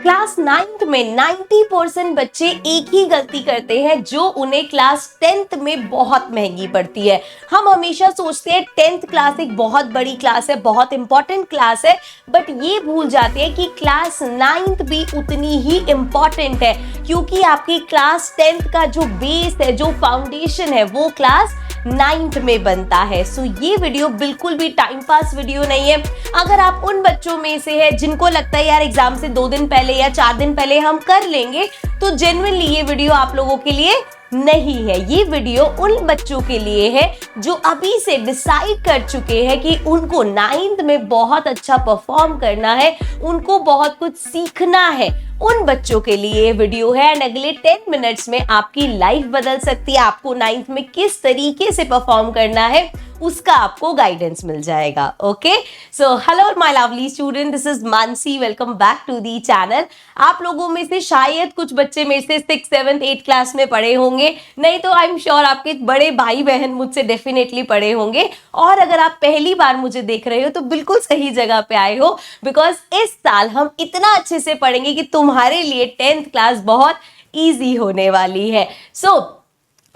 Class 9th में 90% बच्चे एक ही गलती करते हैं जो उन्हें क्लास 10th में बहुत महंगी पड़ती है। हम हमेशा सोचते हैं 10th क्लास एक बहुत बड़ी क्लास है, बहुत इंपॉर्टेंट क्लास है, बट ये भूल जाते हैं कि क्लास 9th भी उतनी ही इंपॉर्टेंट है, क्योंकि आपकी क्लास 10th का जो बेस है, जो फाउंडेशन है, वो क्लास 9th में बनता है। सो ये वीडियो बिल्कुल भी टाइम पास वीडियो नहीं है। अगर आप उन बच्चों में से है जिनको लगता है यार एग्जाम से 2 दिन पहले या 4 दिन पहले हम कर लेंगे, तो जेन्युइनली ये वीडियो आप लोगों के लिए नहीं है। ये वीडियो उन बच्चों के लिए है जो अभी से डिसाइड कर चुके हैं कि उनको 9th में बहुत अच्छा परफॉर्म करना है, उनको बहुत कुछ सीखना है। उन बच्चों के लिए ये वीडियो है एंड अगले 10 मिनट्स में आपकी लाइफ बदल सकती है। आपको 9th में किस तरीके से परफॉर्म करना है उसका आपको गाइडेंस मिल जाएगा। Okay, so hello my lovely student, this is Mansi, welcome back to the channel. आप लोगों में से शायद कुछ बच्चे मेरे से 6th 7th 8th क्लास में पढ़े होंगे, नहीं तो आई एम श्योर आपके बड़े भाई बहन मुझसे डेफिनेटली पढ़े होंगे। और अगर आप पहली बार मुझे देख रहे हो तो बिल्कुल सही जगह पे आए हो, बिकॉज इस साल हम इतना अच्छे से पढ़ेंगे कि तुम्हारे लिए 10th क्लास बहुत ईजी होने वाली है।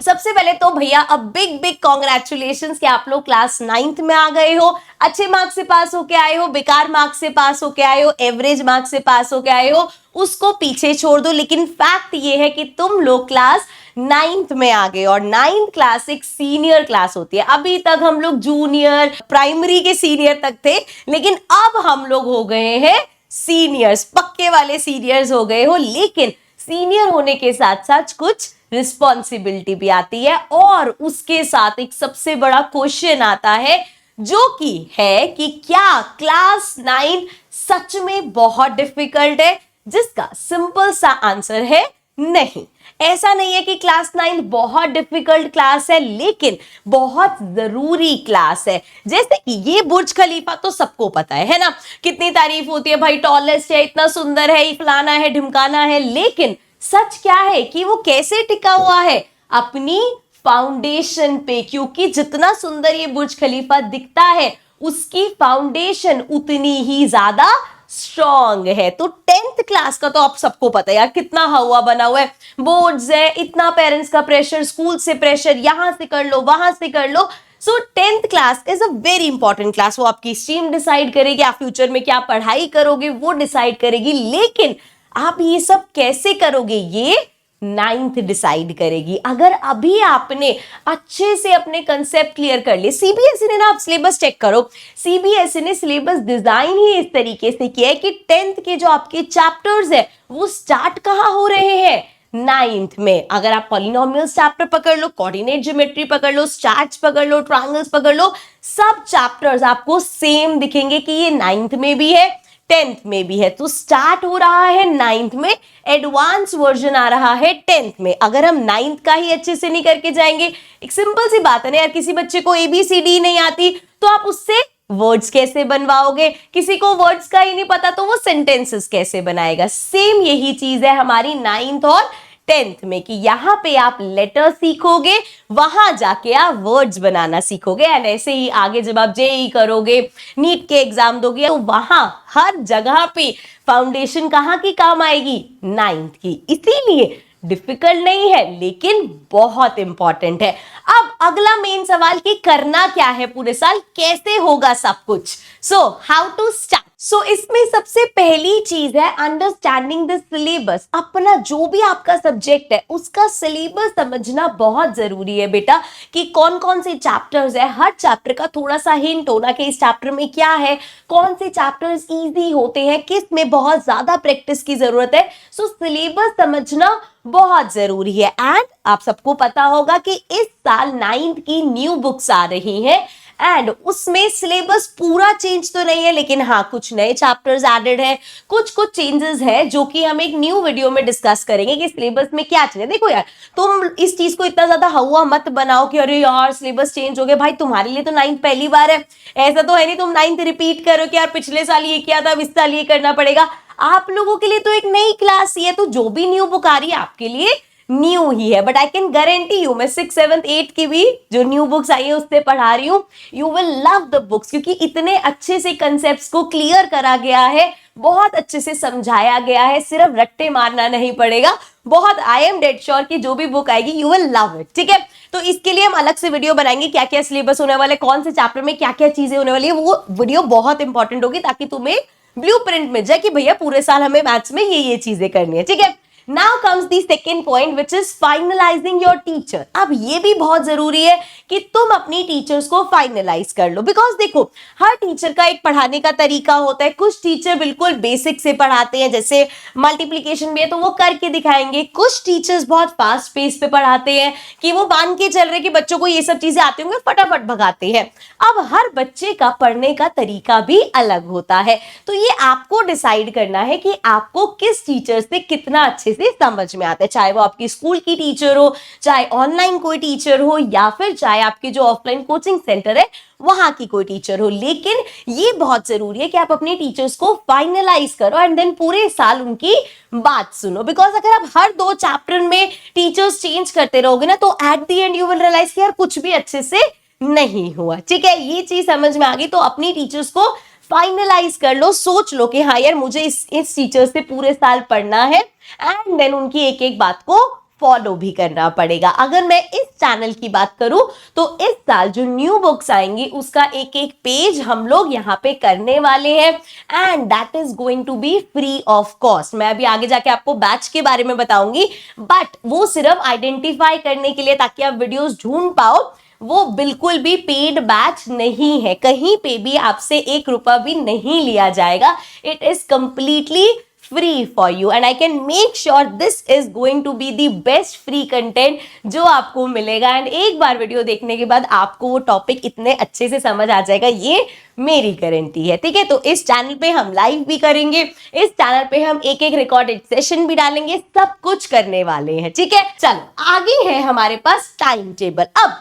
सबसे पहले तो भैया अब बिग कॉन्ग्रेचुलेशंस कि आप लोग क्लास 9th में आ गए हो। अच्छे मार्क्स से पास होके आए हो, बेकार मार्क्स से पास होके आए हो, एवरेज मार्क्स से पास होके आए हो, उसको पीछे छोड़ दो। लेकिन फैक्ट ये है कि तुम लोग क्लास 9th में आ गए और 9th क्लास एक सीनियर क्लास होती है। अभी तक हम लोग जूनियर प्राइमरी के सीनियर तक थे, लेकिन अब हम लोग हो गए हैं सीनियर्स, पक्के वाले सीनियर्स हो गए हो। लेकिन सीनियर होने के साथ साथ कुछ रिस्पॉन्सिबिलिटी भी आती है और उसके साथ एक सबसे बड़ा क्वेश्चन आता है, जो कि है कि क्या क्लास 9 सच में बहुत डिफिकल्ट है, जिसका सिंपल सा आंसर है नहीं। ऐसा नहीं है कि क्लास 9 बहुत डिफिकल्ट क्लास है, लेकिन बहुत जरूरी क्लास है। जैसे कि ये बुर्ज खलीफा तो सबको पता है ना, कितनी तारीफ होती है भाई, टॉलेस्ट है, इतना सुंदर है, फलाना है, ढिमकाना है। लेकिन सच क्या है कि वो कैसे टिका हुआ है? अपनी फाउंडेशन पे, क्योंकि जितना सुंदर ये बुर्ज खलीफा दिखता है उसकी फाउंडेशन उतनी ही ज्यादा स्ट्रॉन्ग है। तो 10th क्लास का तो आप सबको पता है यार, कितना हवा बना हुआ है, बोर्ड्स है, इतना पेरेंट्स का प्रेशर, स्कूल से प्रेशर, यहां से कर लो, वहां से कर लो। सो 10th class is a very important class. वो आपकी स्ट्रीम डिसाइड करेगी, आप फ्यूचर में क्या पढ़ाई करोगे वो डिसाइड करेगी। लेकिन आप ये सब कैसे करोगे ये 9th डिसाइड करेगी। अगर अभी आपने अच्छे से अपने कंसेप्ट क्लियर कर लिए, सीबीएसई ने ना, आप सिलेबस चेक करो, सीबीएसई ने सिलेबस डिजाइन ही इस तरीके से किया है कि 10th के जो आपके चैप्टर्स है वो स्टार्ट कहां हो रहे हैं? 9th में। अगर आप पॉलिनोमियल्स चैप्टर पकड़ लो, कोऑर्डिनेट ज्योमेट्री पकड़ लो, स्टैट्स पकड़ लो, ट्रायंगल्स पकड़ लो, सब चैप्टर्स आपको सेम दिखेंगे कि ये 9th में भी है, 10th में भी है। तो स्टार्ट हो रहा है 9th में, एडवांस वर्जन आ रहा है 10th में। अगर हम 9th का ही अच्छे से नहीं करके जाएंगे, एक सिंपल सी बात है ना यार, किसी बच्चे को ABCD नहीं आती तो आप उससे वर्ड्स कैसे बनवाओगे? किसी को वर्ड्स का ही नहीं पता तो वो सेंटेंसेस कैसे बनाएगा? सेम यही चीज है हमारी 9th और 10th में, कि यहां पे आप लेटर सीखोगे, वहां जाके आप वर्ड्स बनाना सीखोगे। एंड ऐसे ही आगे जब आप जेईई करोगे, नीट के एग्जाम दोगे, तो वहां हर जगह पे फाउंडेशन कहां की काम आएगी? 9th की। इसीलिए डिफिकल्ट नहीं है, लेकिन बहुत इंपॉर्टेंट है। अब अगला मेन सवाल कि करना क्या है पूरे साल, कैसे होगा सब कुछ। So how to start. So इसमें सबसे पहली चीज है अंडरस्टैंडिंग द सिलेबस। अपना जो भी आपका सब्जेक्ट है उसका सिलेबस समझना बहुत जरूरी है बेटा, कि कौन कौन से चैप्टर्स है, हर चैप्टर का थोड़ा सा हिंट होना कि इस चैप्टर में क्या है, कौन से चैप्टर्स इजी होते हैं, किस में बहुत ज्यादा प्रैक्टिस की जरूरत है। सो सिलेबस समझना बहुत जरूरी है। एंड आप सबको पता होगा कि इस साल 9th की न्यू बुक्स आ रही हैं एंड उसमें सिलेबस पूरा चेंज तो नहीं है, लेकिन हाँ कुछ नए चैप्टर्स एडेड हैं, कुछ चेंजेस है जो कि हम एक न्यू वीडियो में डिस्कस करेंगे कि सिलेबस में क्या चीज है। देखो यार, तुम इस चीज को इतना ज्यादा हवा मत बनाओ कि अरे यार सिलेबस चेंज हो गया। भाई तुम्हारे लिए तो 9th पहली बार है, ऐसा तो है नहीं तुम 9th रिपीट करो कि यार पिछले साल ये किया था, इस साल ये करना पड़ेगा। आप लोगों के लिए तो एक नई क्लास ही है, तो जो भी न्यू बुक आ रही है आपके लिए न्यू ही है, but I can guarantee you, मैं 6th 7th 8th की भी जो न्यू बुक्स आई है उससे पढ़ा रही हूँ, you will love the books, क्योंकि इतने अच्छे से कंसेप्ट्स को क्लियर करा गया है, बहुत अच्छे से समझाया गया है, सिर्फ रट्टे मारना नहीं पड़ेगा, बहुत आई एम डेड श्योर कि जो भी बुक आएगी यू विल लव इट। ठीक है, तो इसके लिए हम अलग से वीडियो बनाएंगे, क्या क्या सिलेबस होने वाले, कौन से चैप्टर में क्या क्या चीजें होने वाली है, वो वीडियो बहुत इंपॉर्टेंट होगी ताकि तुम्हें ब्लूप्रिंट मिल जाए कि भैया पूरे साल हमें मैथ्स में ये चीजें करनी है। ठीक है, now comes the second point which is finalising your teacher. अब ये भी बहुत जरूरी है कि तुम अपनी टीचर्स को फाइनलाइज कर लो, बिकॉज देखो हर टीचर का एक पढ़ाने का तरीका होता है। कुछ टीचर बिल्कुल बेसिक से पढ़ाते हैं, जैसे मल्टीप्लिकेशन भी है तो वो करके दिखाएंगे, कुछ टीचर्स बहुत फास्ट पेस पे पढ़ाते हैं कि वो मान के चल रहे कि बच्चों को ये सब चीजें आती होंगी, फटाफट भगाते हैं। अब हर बच्चे का पढ़ने का तरीका भी अलग होता है, तो ये आपको डिसाइड करना है कि आपको किस टीचर से कितना अच्छे से समझ में आता है, चाहे वो आपकी स्कूल की टीचर हो, चाहे ऑनलाइन कोई टीचर हो, या फिर चाहे आपके जो ऑफलाइन कोचिंग सेंटर है वहां की कोई टीचर हो। लेकिन ये बहुत जरूरी है कि आप अपने टीचर्स को फाइनलाइज करो एंड देन पूरे साल उनकी बात सुनो, बिकॉज अगर आप हर 2 चैप्टर में टीचर्स चेंज करते रहोगे ना तो at the end you will realise कि यार कुछ भी अच्छे से नहीं हुआ। ठीक है, ये चीज समझ में आ गई, तो अपनी टीचर्स को फाइनलाइज कर लो, सोच लो कि हाँ यार मुझे इस टीचर से पूरे साल पढ़ना है एंड देन उनकी एक एक बात को फॉलो भी करना पड़ेगा। अगर मैं इस चैनल की बात करूं तो इस साल जो न्यू बुक्स आएंगी उसका एक एक पेज हम लोग यहाँ पे करने वाले हैं and that is going to be free of cost. मैं अभी आगे जाके आपको बैच के बारे में बताऊंगी, बट वो सिर्फ आइडेंटिफाई करने के लिए ताकि आप वीडियोस ढूंढ पाओ, वो बिल्कुल भी पेड बैच नहीं है, कहीं पे भी आपसे 1 रुपया भी नहीं लिया जाएगा। It is completely free for you and I can make sure this is going to be the best free content जो आपको मिलेगा। एंड एक बार वीडियो देखने के बाद आपको वो टॉपिक इतने अच्छे से समझ आ जाएगा, ये मेरी गारंटी है। ठीक है, तो इस चैनल पे हम लाइव भी करेंगे, इस चैनल पे हम एक एक रिकॉर्डेड सेशन भी डालेंगे, सब कुछ करने वाले हैं। ठीक है, चलो आगे है हमारे पास टाइम टेबल। अब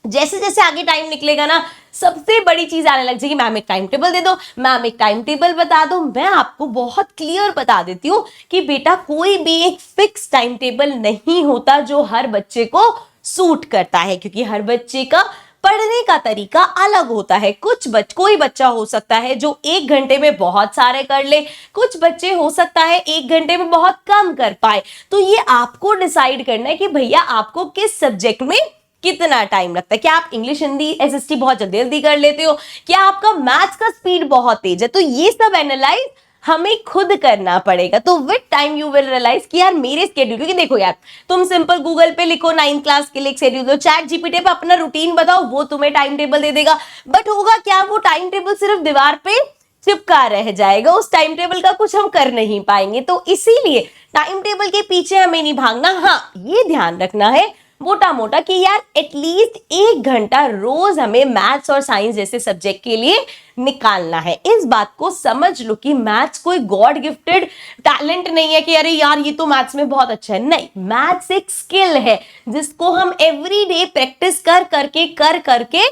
जैसे जैसे आगे टाइम निकलेगा ना सबसे बड़ी चीज आने लग जाएगी, मैम एक टाइम टेबल दे दो, मैम एक टाइम टेबल बता दो। मैं आपको बहुत क्लियर बता देती हूँ कि बेटा कोई भी एक फिक्स टाइम टेबल नहीं होता जो हर बच्चे को सूट करता है, क्योंकि हर बच्चे का पढ़ने का तरीका अलग होता है। कोई बच्चा हो सकता है जो 1 घंटे में बहुत सारे कर ले, कुछ बच्चे हो सकता है 1 घंटे में बहुत कम कर पाए। तो ये आपको डिसाइड करना है कि भैया आपको किस सब्जेक्ट में कितना टाइम लगता है। क्या आप इंग्लिश हिंदी एसएसटी बहुत जल्दी जल्दी कर लेते हो, क्या आपका मैथ्स का स्पीड बहुत तेज है, तो ये सब एनालाइज हमें खुद करना पड़ेगा। तो with time you will realise कि यार मेरे स्केड्यूल, क्योंकि देखो यार तुम सिंपल गूगल पे लिखो 9th क्लास के लिए एक शेड्यूल दो, चैट जीपीटी पे अपना रूटीन बताओ, वो तुम्हें टाइम टेबल दे देगा। बट होगा क्या, वो टाइम टेबल सिर्फ दीवार पे चिपका रह जाएगा, उस टाइम टेबल का कुछ हम कर नहीं पाएंगे। तो इसीलिए टाइम टेबल के पीछे हमें नहीं भागना। हाँ, ये ध्यान रखना है मोटा मोटा कि यार एटलीस्ट 1 घंटा रोज हमें मैथ्स और साइंस जैसे सब्जेक्ट के लिए निकालना है। इस बात को समझ लो कि मैथ्स कोई गॉड गिफ्टेड टैलेंट नहीं है कि अरे यार ये तो मैथ्स में बहुत अच्छा है। नहीं, मैथ्स एक स्किल है जिसको हम एवरीडे प्रैक्टिस कर करके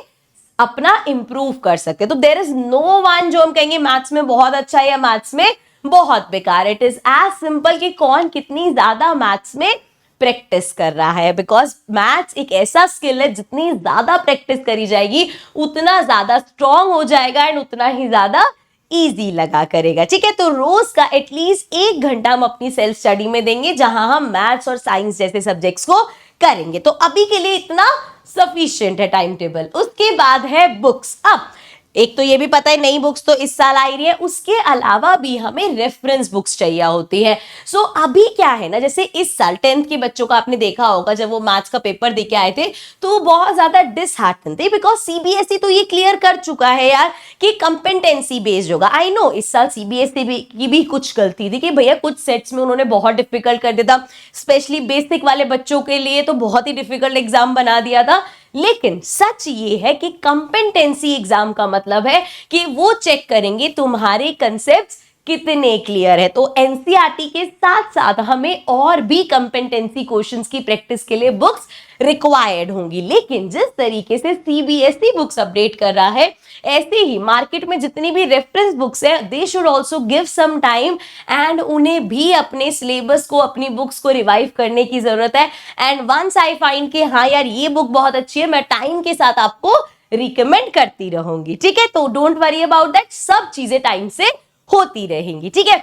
अपना इंप्रूव कर सकते। तो देयर इज नो वन जो हम कहेंगे मैथ्स में बहुत अच्छा है या मैथ्स में बहुत बेकार। इट इज एज सिंपल कि कौन कितनी ज्यादा मैथ्स में प्रैक्टिस कर रहा है, बिकॉज मैथ्स एक ऐसा स्किल है जितनी ज्यादा प्रैक्टिस करी जाएगी उतना ज्यादा स्ट्रांग हो जाएगा एंड उतना ही ज्यादा इजी लगा करेगा। ठीक है, तो रोज का एटलीस्ट 1 घंटा हम अपनी सेल्फ स्टडी में देंगे जहां हम मैथ्स और साइंस जैसे सब्जेक्ट्स को करेंगे। तो अभी के लिए इतना सफिशिएंट है टाइम टेबल। उसके बाद है बुक्स। अब एक तो ये भी पता है नई बुक्स तो इस साल आई रही है, उसके अलावा भी हमें रेफरेंस बुक्स चाहिए होती है। सो अभी क्या है ना, जैसे इस साल 10th के बच्चों का आपने देखा होगा जब वो मैथ्स का पेपर देके आए थे तो वो बहुत ज्यादा डिसहार्टन थे, बिकॉज सीबीएसई तो ये क्लियर कर चुका है यार कि कंपेटेंसी बेस्ड होगा। आई नो इस साल सीबीएसई की भी कुछ गलती थी कि भैया कुछ सेट्स में उन्होंने बहुत डिफिकल्ट कर दिया था, स्पेशली बेसिक वाले बच्चों के लिए तो बहुत ही डिफिकल्ट एग्जाम बना दिया था। लेकिन सच ये है कि कंपेटेंसी एग्जाम का मतलब है कि वो चेक करेंगे तुम्हारे कंसेप्ट्स कितने क्लियर है। तो एनसीईआरटी के साथ साथ हमें और भी कंपेटेंसी क्वेश्चंस की प्रैक्टिस के लिए बुक्स रिक्वायर्ड होंगी, लेकिन जिस तरीके से सीबीएसई बुक्स अपडेट कर रहा है, ऐसे ही मार्केट में जितनी भी रेफरेंस बुक्स है, they should also give some time and उन्हें भी अपने सिलेबस को, अपनी बुक्स को रिवाइव करने की जरूरत है। एंड वंस आई फाइंड कि हाँ यार ये बुक बहुत अच्छी है, मैं टाइम के साथ आपको रिकमेंड करती रहूंगी, ठीक है। तो डोंट वरी अबाउट दैट, सब चीजें टाइम से होती रहेंगी, ठीक है।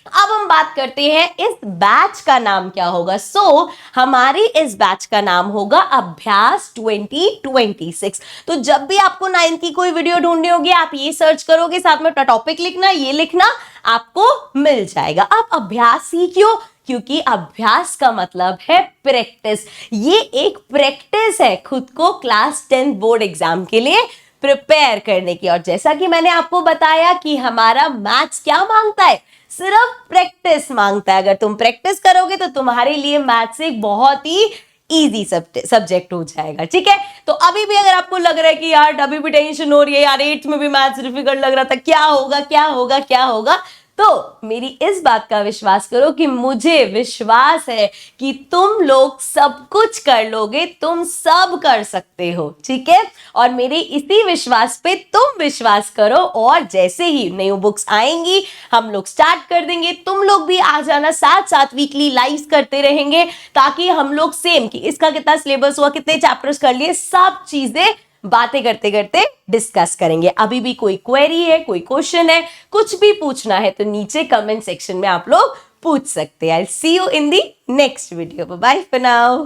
अब हम बात करते हैं इस बैच का नाम क्या होगा। हमारी इस बैच का नाम होगा अभ्यास 2026। तो जब भी आपको 9th की कोई वीडियो ढूंढनी होगी, आप ये सर्च करोगे, साथ में टॉपिक लिखना, ये लिखना, आपको मिल जाएगा। अब अभ्यास ही क्यों? क्योंकि अभ्यास का मतलब है प्रैक्टिस। ये एक प्रैक्टिस है खुद को क्लास 10 बोर्ड एग्जाम के लिए प्रिपेयर करने की। और जैसा कि मैंने आपको बताया कि हमारा मैथ्स क्या मांगता है, सिर्फ प्रैक्टिस मांगता है। अगर तुम प्रैक्टिस करोगे तो तुम्हारे लिए मैथ्स एक बहुत ही इजी सब्जेक्ट हो जाएगा, ठीक है। तो अभी भी अगर आपको लग रहा है कि यार अभी भी टेंशन हो रही है यार, 8th में भी मैथ्स डिफिकल्ट लग रहा था, क्या होगा क्या होगा क्या होगा, तो मेरी इस बात का विश्वास करो कि मुझे विश्वास है कि तुम लोग सब कुछ कर लोगे, तुम सब कर सकते हो, ठीक है। और मेरे इसी विश्वास पे तुम विश्वास करो, और जैसे ही नई बुक्स आएंगी हम लोग स्टार्ट कर देंगे। तुम लोग भी आ जाना, साथ साथ वीकली लाइव्स करते रहेंगे, ताकि हम लोग सेम कि इसका कितना सिलेबस हुआ, कितने चैप्टर्स कर लिए, सब चीजें बातें करते करते डिस्कस करेंगे। अभी भी कोई क्वेरी है, कोई क्वेश्चन है, कुछ भी पूछना है तो नीचे कमेंट सेक्शन में आप लोग पूछ सकते हैं। I see you in the next video. Bye for now.